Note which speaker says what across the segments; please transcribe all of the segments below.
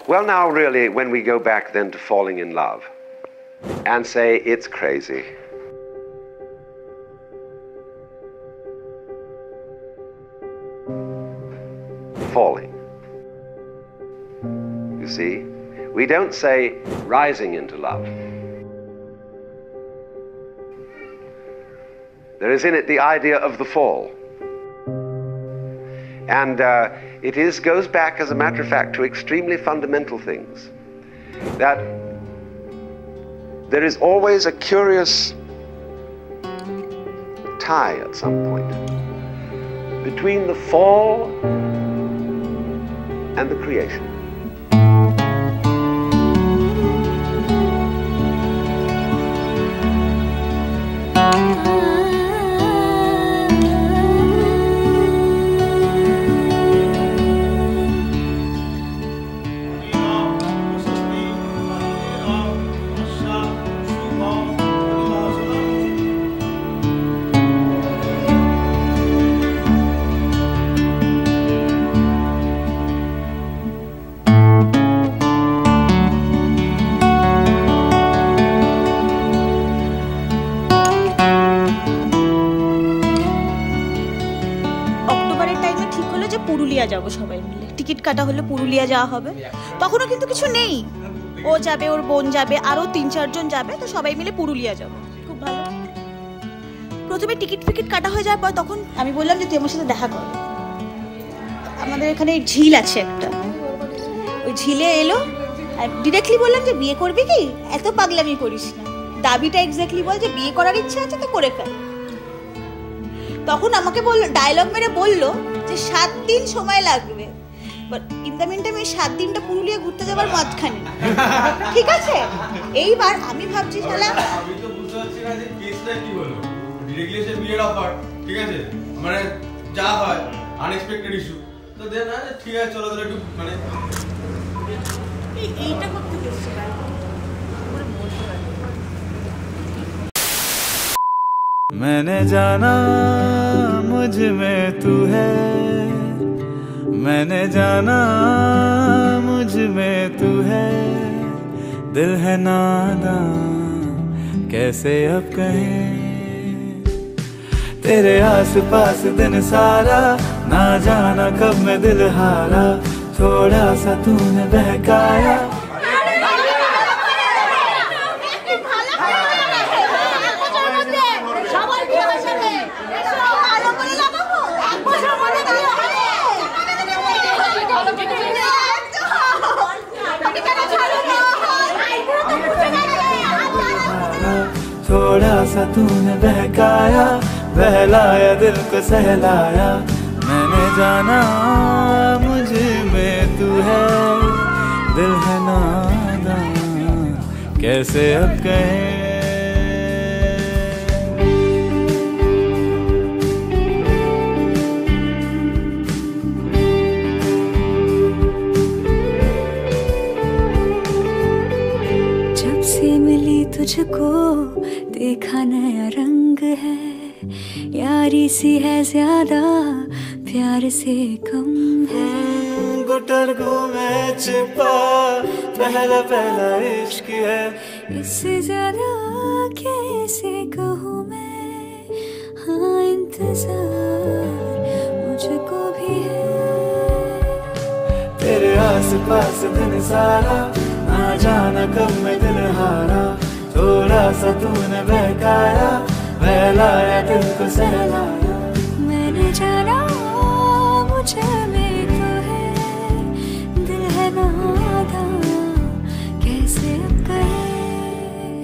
Speaker 1: Well, now, really, when we go back then to falling in love and say it's crazy. Falling. You see? We don't say rising into love. There is in it the idea of the fall. And it goes back, as a matter of fact, to extremely fundamental things. That there is always a curious tie at some point between the fall and the creation.
Speaker 2: Purulia যাব সবাই মিলে, ticket কাটা হলো পুরুলিয়া যাওয়া হবে। তখনও কিন্তু কিছু নেই, ও যাবে, ওর বোন যাবে, আরো 3-4 জন যাবে, তো সবাই মিলে পুরুলিয়া যাব। খুব ভালো। প্রথমে টিকিট কাটা হয়ে যাওয়ার পর তখন আমি বললাম যে তুই আমার সাথে দেখা কর। আমাদের এখানে ঝিল আছে একটা, ওই ঝিলে এলো আর ডিরেক্টলি বললাম যে বিয়ে করবি কি, এত পাগলামি করিস না, দাবিটা এক্স্যাক্টলি বল যে বিয়ে করার ইচ্ছা আছে তো করে ফেল। তখন আমাকে ডায়লগ মেরে বললো যে 7 দিন সময় লাগবে, but in the meantime এই 7 দিনটা পুরুলিয়া ঘুরতে যাবার মাঝখানে। ঠিক আছে, এইবার আমি ভাবছি শালা
Speaker 3: আমি তো বুঝতে পারছি না যে কেসটা কি হলো। ডিরেক্টলি সে বিয়ের অফার, ঠিক আছে, মানে যা হয় আনএক্সপেক্টেড ইস্যু, তো দেন না ঠিক আছে চলো একটু মানে
Speaker 2: এইটা করতে গেছে।
Speaker 4: मैंने जाना मुझ में तू है, मैंने जाना मुझ में तू है, दिल है नादान कैसे अब कहें, तेरे आस पास दिन सारा, ना जाना कब मैं दिल हारा, थोड़ा सा तूने बहकाया। थोड़ा सा तूने बहकाया, बहलाया दिल को सहलाया, मैंने जाना मुझ में तू है, दिल है नादान कैसे अब कहें।
Speaker 5: जब से मिली तुझको देखा नया रंग है, यारी सी है ज्यादा प्यार से कम है,
Speaker 4: गुटर घूमे छिपा पहला पहला इश्क है,
Speaker 5: इससे ज्यादा कैसे कहूँ मैं, हाँ इंतजार मुझको भी है,
Speaker 4: तेरे आस पास दिन सारा, ना जाना कब मैं दिल हारा, थोड़ा सा तूने बहकाया, बहलाया दिल को सहलाया,
Speaker 5: मैंने जाना मुझे में तो है, दिल है नादान कैसे अब कहें,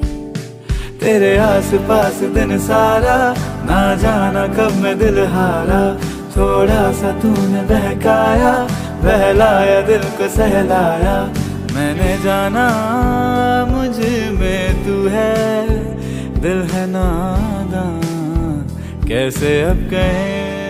Speaker 4: तेरे आस पास दिन सारा, ना जाना कब मैं दिल हारा, थोड़ा सा तूने बहकाया, बहलाया दिल को सहलाया, मैंने जाना मुझ में तू है, दिल है नादान कैसे अब कहें।